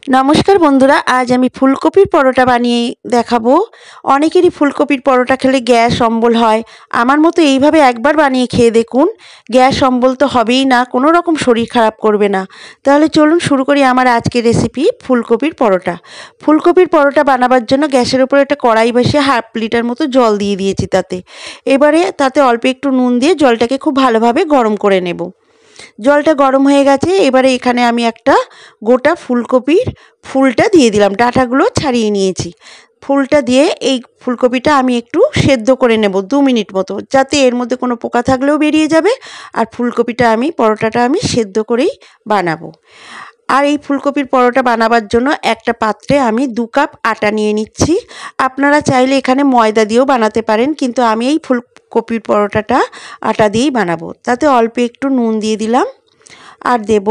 নমস্কার বন্ধুরা, আজ আমি ফুলকপির পরোটা বানিয়ে দেখাবো। অনেকেরই ফুলকপির পরোটা খেলে গ্যাস অম্বল হয়। আমার মতো এইভাবে একবার বানিয়ে খেয়ে দেখুন, গ্যাস অম্বল তো হবেই না, কোনো রকম শরীর খারাপ করবে না। তাহলে চলুন শুরু করি আমার আজকের রেসিপি ফুলকপির পরোটা। ফুলকপির পরোটা বানাবার জন্য গ্যাসের উপরে একটা কড়াই বসিয়ে 1/2 লিটার মতো জল দিয়ে দিয়েছি। এবারে তাতে অল্প একটু নুন দিয়ে জলটাকে খুব ভালোভাবে গরম করে নেব। জলটা গরম হয়ে গেছে, এবারে এখানে আমি একটা গোটা ফুলকপির ফুলটা দিয়ে দিলাম, ডাঁটাগুলো ছাড়িয়ে নিয়েছি। ফুলটা দিয়ে এই ফুলকপিটা আমি একটু সেদ্ধ করে নেব 2 মিনিট মতো, যাতে এর মধ্যে কোনো পোকা থাকলেও বেরিয়ে যাবে। আর পরোটাটা আমি সেদ্ধ করেই বানাবো। আর এই ফুলকপির পরোটা বানাবার জন্য একটা পাত্রে আমি 2 কাপ আটা নিয়ে নিচ্ছি। আপনারা চাইলে এখানে ময়দা দিয়েও বানাতে পারেন, কিন্তু আমি এই ফুলকপির পরোটাটা আটা দিয়েই বানাবো। তাতে অল্প একটু নুন দিয়ে দিলাম, আর দেব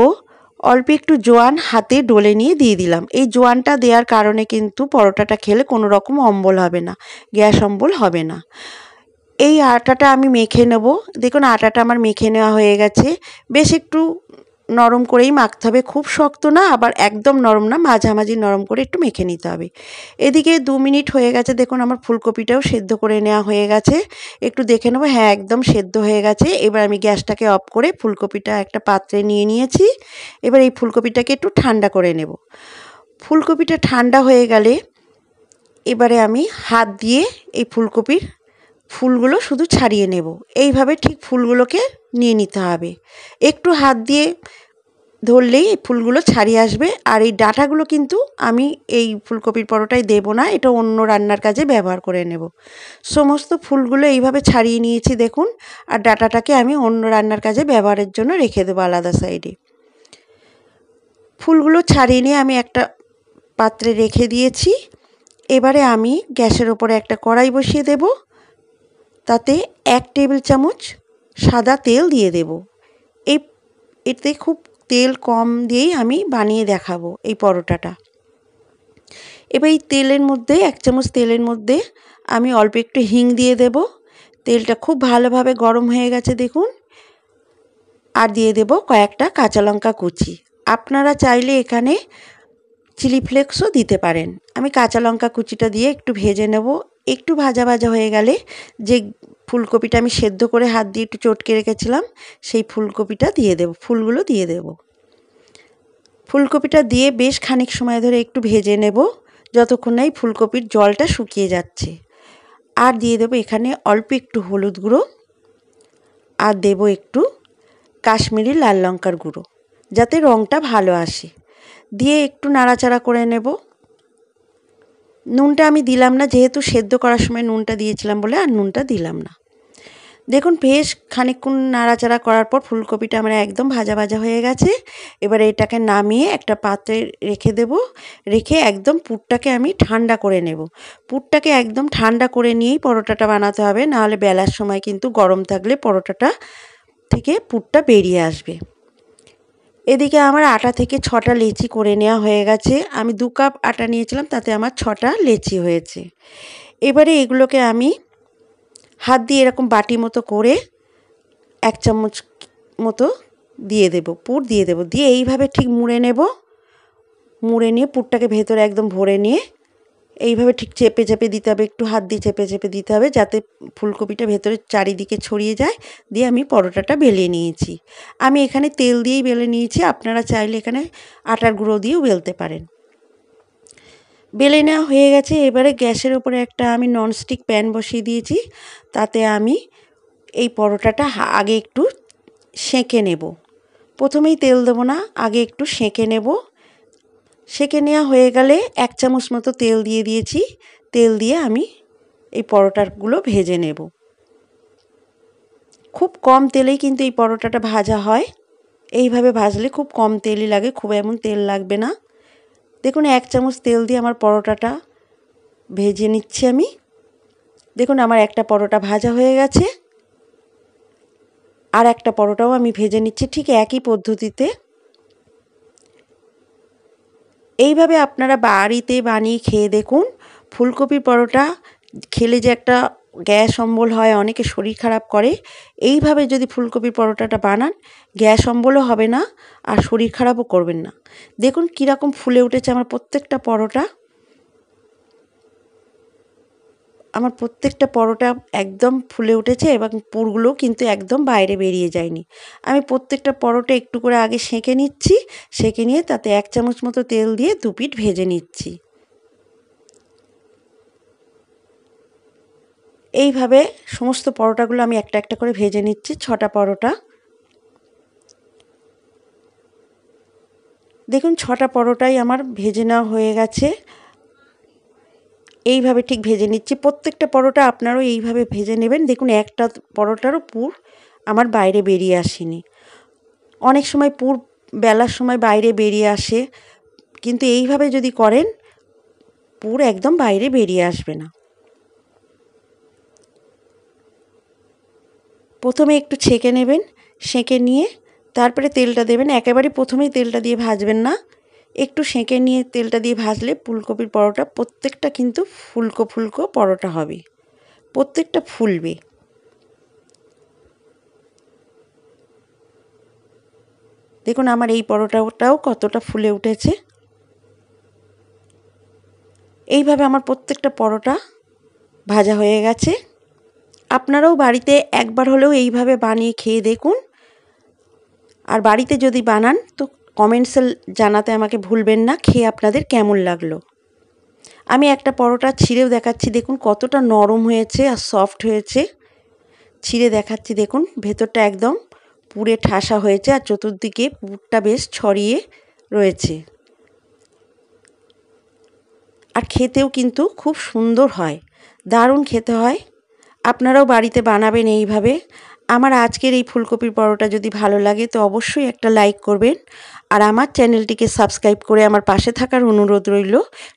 অল্প একটু জোয়ান হাতে ডলে নিয়ে দিয়ে দিলাম। এই জোয়ানটা দেওয়ার কারণে কিন্তু পরোটাটা খেলে কোনো রকম অম্বল হবে না, গ্যাস অম্বল হবে না। এই আটাটা আমি মেখে নেব। দেখুন আটাটা আমার মেখে নেওয়া হয়ে গেছে। বেশ একটু নরম করেই মাখতে হবে, খুব শক্ত না আবার একদম নরম না, মাঝামাঝি নরম করে একটু মেখে নিতে হবে। এদিকে 2 মিনিট হয়ে গেছে, দেখুন আমার ফুলকপিটাও সেদ্ধ করে নেওয়া হয়ে গেছে। একটু দেখে নেবো, হ্যাঁ একদম সেদ্ধ হয়ে গেছে। এবার আমি গ্যাসটাকে অফ করে ফুলকপিটা একটা পাত্রে নিয়ে নিয়েছি। এবার এই ফুলকপিটাকে একটু ঠান্ডা করে নেব। ফুলকপিটা ঠান্ডা হয়ে গেলে এবারে আমি হাত দিয়ে এই ফুলগুলো শুধু ছাড়িয়ে নেব। এইভাবে ঠিক ফুলগুলোকে নিয়ে নিতে হবে। একটু হাত দিয়ে ধরলেই এই ফুলগুলো ছাড়িয়ে আসবে। আর এই ডাঁটাগুলো কিন্তু আমি এই ফুলকপির পরোটায় দেব না, এটা অন্য রান্নার কাজে ব্যবহার করে নেব। সমস্ত ফুলগুলো এইভাবে ছাড়িয়ে নিয়েছি দেখুন। আর ডাঁটাটাকে আমি অন্য রান্নার কাজে ব্যবহারের জন্য রেখে দেবো আলাদা সাইডে। ফুলগুলো ছাড়িয়ে নিয়ে আমি একটা পাত্রে রেখে দিয়েছি। এবারে আমি গ্যাসের ওপরে একটা কড়াই বসিয়ে দেব। তাতে 1 টেবিল চামচ সাদা তেল দিয়ে দেব। এতে খুব তেল কম দিয়েই আমি বানিয়ে দেখাবো এই পরোটাটা। এবার এই তেলের মধ্যে 1 চামচ তেলের মধ্যে আমি অল্প একটু হিং দিয়ে দেব। তেলটা খুব ভালোভাবে গরম হয়ে গেছে দেখুন। আর দিয়ে দেব কয়েকটা কাঁচা লঙ্কা কুচি। আপনারা চাইলে এখানে চিলি ফ্লেক্সও দিতে পারেন। আমি কাঁচা লঙ্কা কুচিটা দিয়ে একটু ভেজে নেব। একটু ভাজা ভাজা হয়ে গেলে যে ফুলকপিটা আমি সেদ্ধ করে হাত দিয়ে একটু চটকে রেখেছিলাম, সেই ফুলকপিটা দিয়ে দেব, ফুলগুলো দিয়ে দেব। ফুলকপিটা দিয়ে বেশ খানিক সময় ধরে একটু ভেজে নেব, যতক্ষণ না এই ফুলকপির জলটা শুকিয়ে যাচ্ছে। আর দিয়ে দেব এখানে অল্প একটু হলুদ গুঁড়ো, আর দেব একটু কাশ্মীরি লাল লঙ্কার গুঁড়ো, যাতে রঙটা ভালো আসে। দিয়ে একটু নাড়াচাড়া করে নেব। নুনটা আমি দিলাম না, যেহেতু সেদ্ধ করার সময় নুনটা দিয়েছিলাম বলে আর নুনটা দিলাম না। দেখুন বেশ খানিকক্ষণ নাড়াচাড়া করার পর ফুলকপিটা আমার একদম ভাজা ভাজা হয়ে গেছে। এবারে এটাকে নামিয়ে একটা পাত্রে রেখে দেব। রেখে একদম পুরটাকে আমি ঠান্ডা করে নেব। পুরটাকে একদম ঠান্ডা করে নিয়েই পরোটাটা বানাতে হবে, নাহলে বেলার সময় কিন্তু গরম থাকলে পরোটাটা থেকে পুরটা বেরিয়ে আসবে। এদিকে আমার আটা থেকে 6টা লেচি করে নেওয়া হয়ে গেছে। আমি 2 কাপ আটা নিয়েছিলাম, তাতে আমার 6টা লেচি হয়েছে। এবারে এগুলোকে আমি হাত দিয়ে এরকম বাটি মতো করে 1 চামচ মতো দিয়ে দেব, পুর দিয়ে দেব। দিয়ে এইভাবে ঠিক মুড়ে নেব। মুড়ে নিয়ে পুরটাকে ভেতরে একদম ভরে নিয়ে এইভাবে ঠিক চেপে চেপে দিতে হবে, একটু হাত দিয়ে চেপে চেপে দিতে হবে, যাতে ফুলকপিটা ভেতরে চারিদিকে ছড়িয়ে যায়। দিয়ে আমি পরোটাটা বেলে নিয়েছি। আমি এখানে তেল দিয়েই বেলে নিয়েছি, আপনারা চাইলে এখানে আটার গুঁড়ো দিয়েও বেলতে পারেন। বেলে নেওয়া হয়ে গেছে। এবারে গ্যাসের ওপরে একটা আমি ননস্টিক প্যান বসিয়ে দিয়েছি। তাতে আমি এই পরোটাটা আগে একটু সেঁকে নেব। প্রথমেই তেল দেবো না, আগে একটু সেঁকে নেব। সেঁকে নেওয়া হয়ে গেলে 1 চামচ মতো তেল দিয়ে দিয়েছি। তেল দিয়ে আমি এই পরোটাগুলো ভেজে নেব। খুব কম তেলেই কিন্তু এই পরোটাটা ভাজা হয়। এইভাবে ভাজলে খুব কম তেলই লাগে, খুব এমন তেল লাগবে না। দেখুন 1 চামচ তেল দিয়ে আমার পরোটাটা ভেজে নিচ্ছি আমি। দেখুন আমার একটা পরোটা ভাজা হয়ে গেছে। আর একটা পরোটাও আমি ভেজে নিচ্ছি ঠিক একই পদ্ধতিতে। এইভাবে আপনারা বাড়িতে বানিয়ে খেয়ে দেখুন। ফুলকপির পরোটা খেলে যে একটা গ্যাস অম্বল হয়, অনেকে শরীর খারাপ করে। এইভাবে যদি ফুলকপির পরোটাটা বানান, গ্যাস অম্বলও হবে না আর শরীর খারাপও করবেন না। দেখুন কীরকম ফুলে উঠেছে আমার প্রত্যেকটা পরোটা। আমার প্রত্যেকটা পরোটা একদম ফুলে উঠেছে এবং পুরগুলো কিন্তু একদম বাইরে বেরিয়ে যায়নি। আমি প্রত্যেকটা পরোটা একটু করে আগে সেঁকে নিচ্ছি, সেঁকে নিয়ে তাতে 1 চামচ মতো তেল দিয়ে 2 পিঠ ভেজে নিচ্ছি। এইভাবে সমস্ত পরোটাগুলো আমি একটা একটা করে ভেজে নিচ্ছি, 6টা পরোটা। দেখুন 6টা পরোটাই আমার ভেজে নেওয়া হয়ে গেছে। এইভাবে ঠিক ভেজে নিচ্ছি। প্রত্যেকটা পরোটা আপনারাও এইভাবে ভেজে নেবেন। দেখুন একটা পরোটারও পুর আমার বাইরে বেরিয়ে আসেনি। অনেক সময় পুর বেলার সময় বাইরে বেরিয়ে আসে, কিন্তু এইভাবে যদি করেন পুর একদম বাইরে বেরিয়ে আসবে না। প্রথমে একটু ছেঁকে নেবেন, সেঁকে নিয়ে তারপরে তেলটা দেবেন। একেবারে প্রথমেই তেলটা দিয়ে ভাজবেন না, একটু সেঁকে নিয়ে তেলটা দিয়ে ভাজলে ফুলকপির পরোটা প্রত্যেকটা কিন্তু ফুলকো ফুলকো পরোটা হবে, প্রত্যেকটা ফুলবে। দেখুন আমার এই পরোটাটাও কতটা ফুলে উঠেছে। এইভাবে আমার প্রত্যেকটা পরোটা ভাজা হয়ে গেছে। আপনারাও বাড়িতে একবার হলেও এইভাবে বানিয়ে খেয়ে দেখুন। আর বাড়িতে যদি বানান তো কমেন্টসে জানাতে আমাকে ভুলবেন না খেয়ে আপনাদের কেমন লাগলো। আমি একটা পরোটা ছিঁড়েও দেখাচ্ছি, দেখুন কতটা নরম হয়েছে আর সফট হয়েছে। ছিঁড়ে দেখাচ্ছি, দেখুন ভেতরটা একদম পুরে ঠাসা হয়েছে আর চতুর্দিকে পুরটা বেশ ছড়িয়ে রয়েছে। আর খেতেও কিন্তু খুব সুন্দর হয়, দারুণ খেতে হয়। আপনারাও বাড়িতে বানাবেন এইভাবে। আমার আজকের এই ফুলকপির পরোটা যদি ভালো লাগে তো অবশ্যই একটা লাইক করবেন আর আমার চ্যানেলটিকে সাবস্ক্রাইব করে আমার পাশে থাকার অনুরোধ রইল।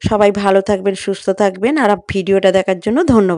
সবাই ভালো থাকবেন, সুস্থ থাকবেন আর ভিডিওটা দেখার জন্য ধন্যবাদ।